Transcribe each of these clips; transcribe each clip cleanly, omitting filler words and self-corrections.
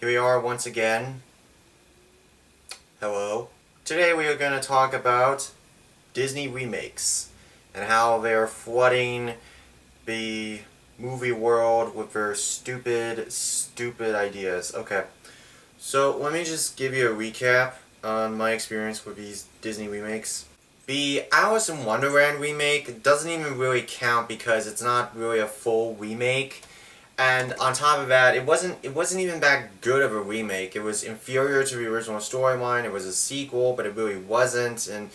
Here we are once again. Hello. Today we are going to talk about Disney remakes and how they're flooding the movie world with their stupid ideas. Okay, so let me just give you a recap on my experience with these Disney remakes. The Alice in Wonderland remake doesn't even really count because it's not really a full remake. And on top of that, it wasn't even that good of a remake. It was inferior to the original storyline. It was a sequel, but it really wasn't, and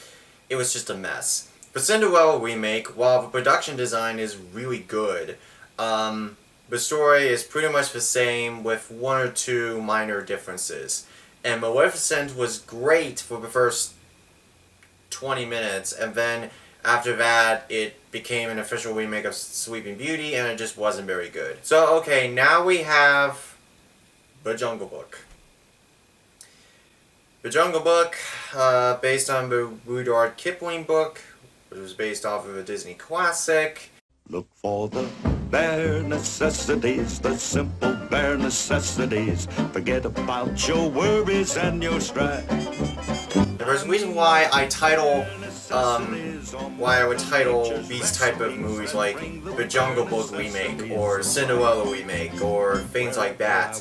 it was just a mess. The Cinderella remake, while the production design is really good, the story is pretty much the same with one or two minor differences. And Maleficent was great for the first 20 minutes, and then after that, it became an official remake of Sleeping Beauty, and it just wasn't very good. So, okay, now we have The Jungle Book. The Jungle Book, based on the Rudyard Kipling book, which was based off of a Disney classic. Look for the bare necessities, the simple bare necessities. Forget about your worries and your strife. There's a reason why I would title these type of movies like The Jungle Book remake or Cinderella remake or things like that.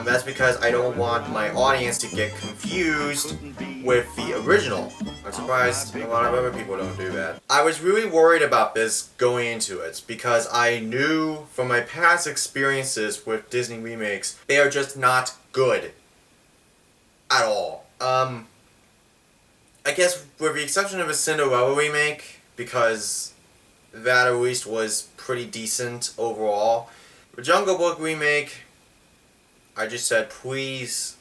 That's because I don't want my audience to get confused with the original. I'm surprised a lot of other people don't do that. I was really worried about this going into it because I knew from my past experiences with Disney remakes, they are just not good at all. I guess with the exception of a Cinderella remake, because that at least was pretty decent overall. The Jungle Book remake, I just said please.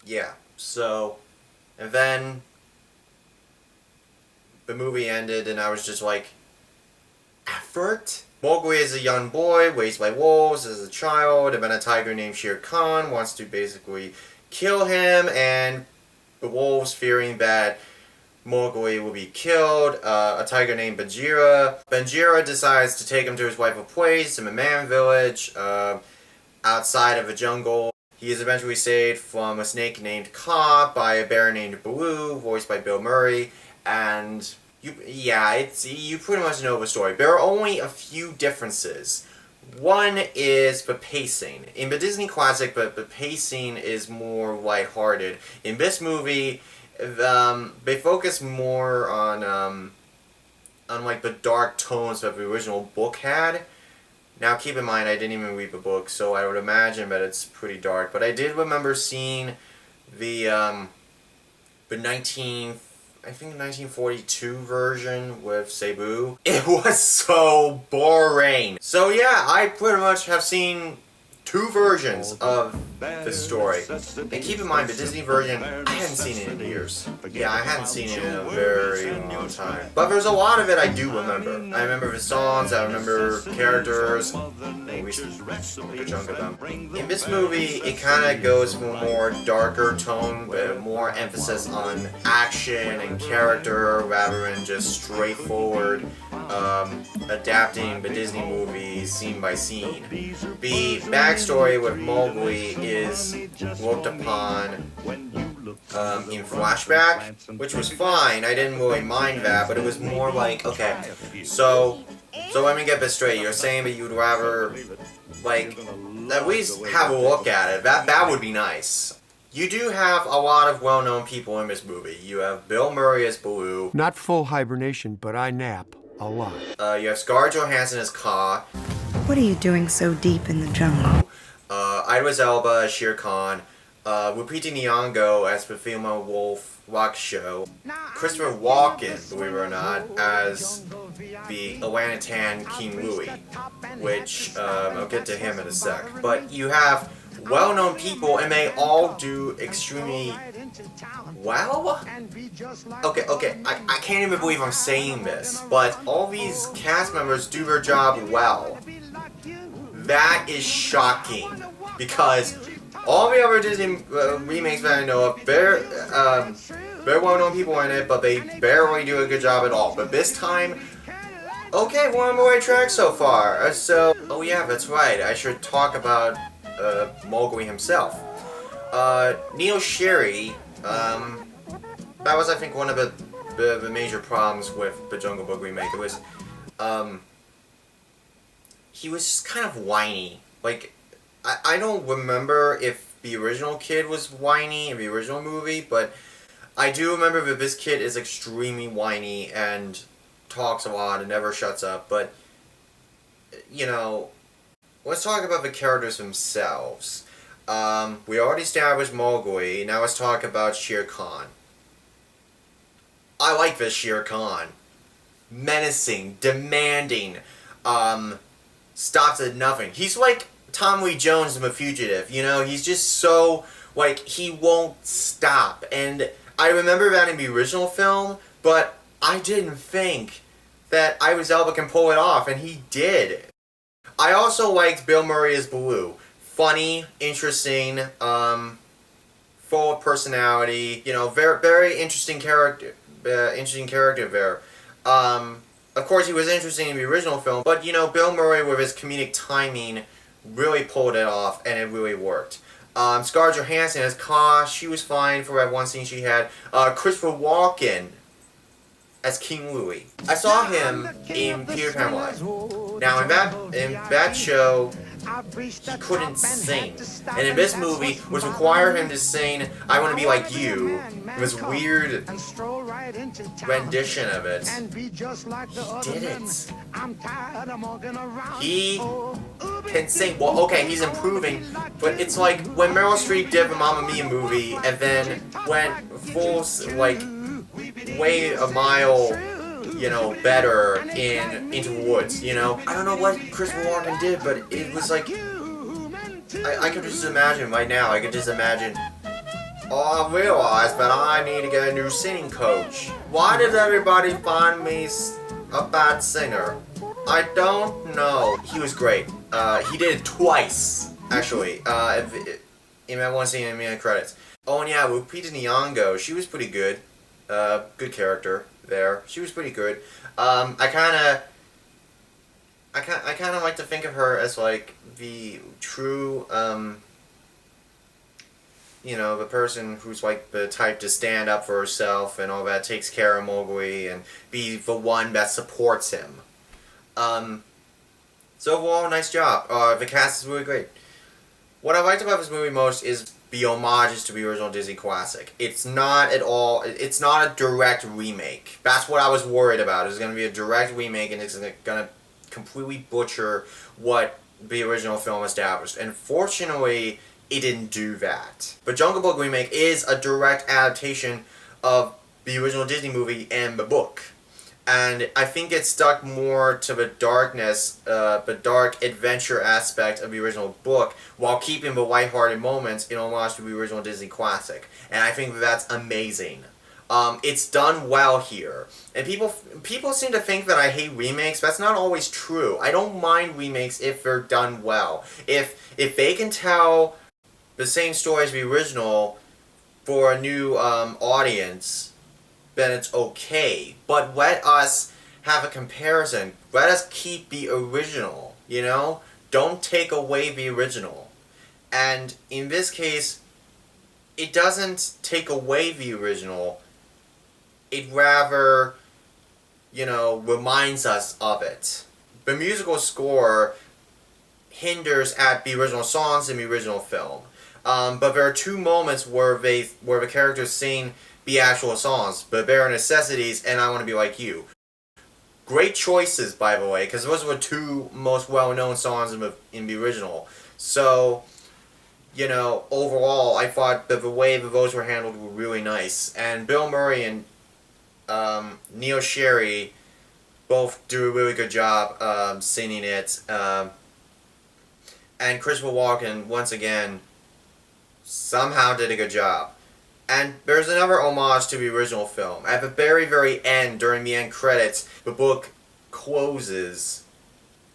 Yeah, so, and then the movie ended and I was just like, effort? Mowgli is a young boy raised by wolves as a child, and then a tiger named Shere Khan wants to basically kill him, and the wolves, fearing that Mowgli will be killed, a tiger named Bagheera. Bagheera decides to take him to his rightful place in the man village, outside of the jungle. He is eventually saved from a snake named Kaa by a bear named Baloo, voiced by Bill Murray, and you pretty much know the story. There are only a few differences. One is the pacing. In the Disney classic, the pacing is more lighthearted. In this movie, they focus more on like the dark tones that the original book had. Now keep in mind, I didn't even read the book, so I would imagine that it's pretty dark. But I did remember seeing the 1942 version with Cebu. It was so boring. So yeah, I pretty much have seen two versions of this story. And keep in mind, the Disney version, I hadn't seen it in years. Yeah, I hadn't seen it in a very long time. But there's a lot of it I do remember. I remember the songs, I remember characters. We spoke a chunk of them. In this movie, it kind of goes for a more darker tone, but more emphasis on action and character rather than just straightforward adapting the Disney movie scene by scene. The backstory with Mowgli is looked upon in flashback, which was fine. I didn't really mind that, but it was more like, okay, so let me get this straight. You're saying that you'd rather, like, at least have a look at it. That would be nice. You do have a lot of well-known people in this movie. You have Bill Murray as Baloo. Not full hibernation, but I nap a lot. You have Scarlett Johansson as Kaa. What are you doing so deep in the jungle? Idris Elba as Shere Khan. Lupita Nyong'o as the female wolf rock show. Christopher Walken, believe it or not, as the Atlantan King Louie, which I'll get to him in a sec. But you have well-known people, and they all do extremely well? Okay, I can't even believe I'm saying this, but all these cast members do their job well. That is shocking, because all the other Disney remakes that I know of, they're well-known people in it, but they barely do a good job at all. But this time, Okay, we're on the right track so far. Oh yeah, that's right. I should talk about Mowgli himself. Neil Sherry, that was, I think, one of the major problems with the Jungle Book remake. It was, he was just kind of whiny. Like, I don't remember if the original kid was whiny in the original movie, but I do remember that this kid is extremely whiny and talks a lot and never shuts up. But, you know, let's talk about the characters themselves. We already established Mowgli, now let's talk about Shere Khan. I like this Shere Khan. Menacing, demanding, stops at nothing. He's like Tom Lee Jones in The Fugitive, you know? He's just so, like, he won't stop. And I remember that in the original film, but I didn't think that Idris Elba can pull it off, and he did. I also liked Bill Murray as Baloo. Funny, interesting, full of personality, you know, very, very interesting character there. Of course, he was interesting in the original film, but, you know, Bill Murray, with his comedic timing, really pulled it off, and it really worked. Scarlett Johansson as Ka, she was fine for that one scene she had. Christopher Walken as King Louie. I saw him in Peter Pan Live. Now, in that show, he couldn't sing. And in this movie, which required him to sing I Want to Be Like You, this weird rendition of it, he did it. He can sing. Well, okay, he's improving, but it's like when Meryl Streep did the Mamma Mia movie and then went full, like, way a mile, you know, better in Into the Woods, you know? I don't know what Christopher Walken did, but it was like, I could just imagine right now, I could just imagine, oh, I realized that I need to get a new singing coach. Why did everybody find me a bad singer? I don't know. He was great. He did it twice, actually, in that one scene in the end credits. Oh, and yeah, Lupita Nyong'o, she was pretty good. Good character there. She was pretty good. I kind of like to think of her as like the true, you know, the person who's like the type to stand up for herself and all that, takes care of Mowgli and be the one that supports him. So overall, nice job. The cast is really great. What I liked about this movie most is the homages to the original Disney classic. It's not a direct remake. That's what I was worried about. It was going to be a direct remake and it's going to completely butcher what the original film established. And fortunately, it didn't do that. But Jungle Book remake is a direct adaptation of the original Disney movie and the book. And I think it stuck more to the darkness, the dark adventure aspect of the original book, while keeping the lighthearted moments in homage to the original Disney classic. And I think that's amazing. It's done well here. And people seem to think that I hate remakes. That's not always true. I don't mind remakes if they're done well. If they can tell the same story as the original for a new audience, then it's okay. But let us have a comparison. Let us keep the original, you know? Don't take away the original. And in this case, it doesn't take away the original. It rather, you know, reminds us of it. The musical score hinders at the original songs in the original film. But there are two moments where the characters sing the actual songs, The Bare Necessities and I Want to Be Like You. Great choices, by the way, because those were two most well-known songs in the original. So, you know, overall, I thought that the way that those were handled were really nice. And Bill Murray and Neil Sherry both do a really good job singing it. And Christopher Walken, once again, somehow did a good job. And there's another homage to the original film. At the very, very end, during the end credits, the book closes,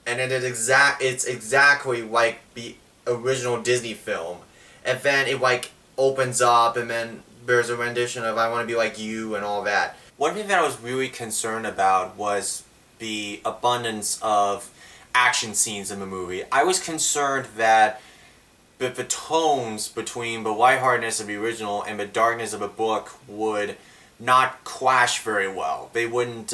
and it's exactly like the original Disney film. And then it like opens up, and then there's a rendition of I Want to Be Like You and all that. One thing that I was really concerned about was the abundance of action scenes in the movie. I was concerned that the tones between the lightheartedness of the original and the darkness of the book would not clash very well. They wouldn't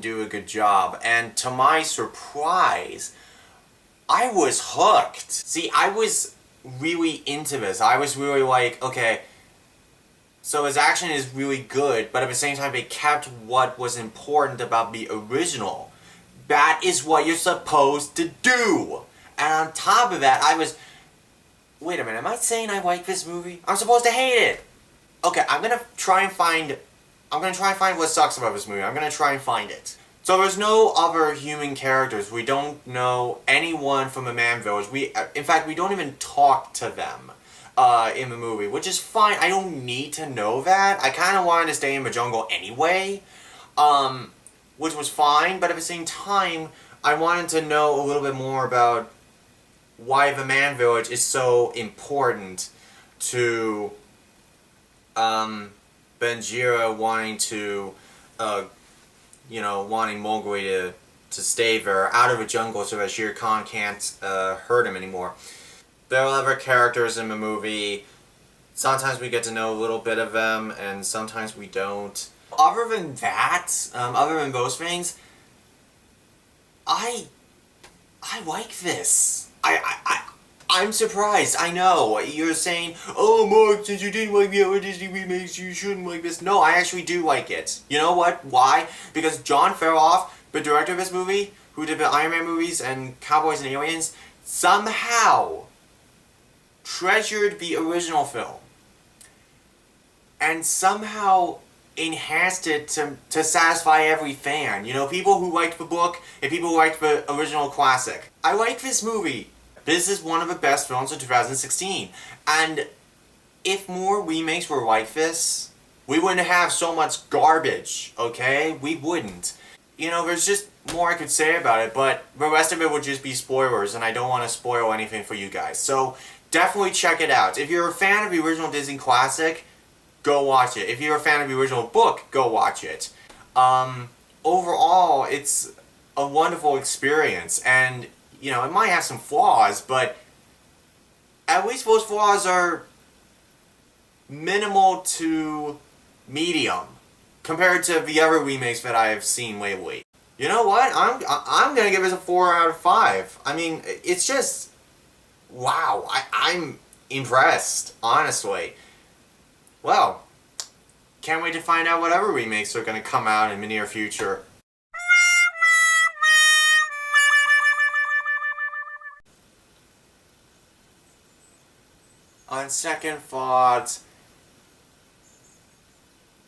do a good job. And to my surprise, I was hooked. See, I was really into this. I was really like, okay, so his action is really good, but at the same time they kept what was important about the original. That is what you're supposed to do. And on top of that, I was... Wait a minute, am I saying I like this movie? I'm supposed to hate it! Okay, I'm gonna try and find what sucks about this movie. I'm gonna try and find it. So there's no other human characters. We don't know anyone from the Man Village. In fact, we don't even talk to them in the movie, which is fine. I don't need to know that. I kind of wanted to stay in the jungle anyway, which was fine, but at the same time, I wanted to know a little bit more about why the Man Village is so important to Benjira wanting to, wanting Mowgli to stay there out of the jungle so that Shere Khan can't hurt him anymore. There are other characters in the movie. Sometimes we get to know a little bit of them, and sometimes we don't. Other than that, other than those things, I like this. I'm surprised. I know you're saying, "Oh, Mark, since you didn't like the other Disney remakes, you shouldn't like this." No, I actually do like it. You know what? Why? Because Jon Favreau, the director of this movie, who did the Iron Man movies and Cowboys and Aliens, somehow treasured the original film and somehow enhanced it to satisfy every fan. You know, people who liked the book and people who liked the original classic. I like this movie. This is one of the best films of 2016. And if more remakes were like this, we wouldn't have so much garbage, okay? We wouldn't. You know, there's just more I could say about it, but the rest of it would just be spoilers, and I don't want to spoil anything for you guys. So definitely check it out. If you're a fan of the original Disney classic, go watch it. If you're a fan of the original book, go watch it. Overall, it's a wonderful experience, and you know, it might have some flaws, but at least those flaws are minimal to medium compared to the other remakes that I have seen lately. You know what? I'm gonna give this a 4 out of 5. I mean, it's just wow. I'm impressed, honestly. Well, can't wait to find out what other remakes are gonna come out in the near future. On second thought,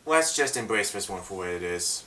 let's just embrace this one for what it is.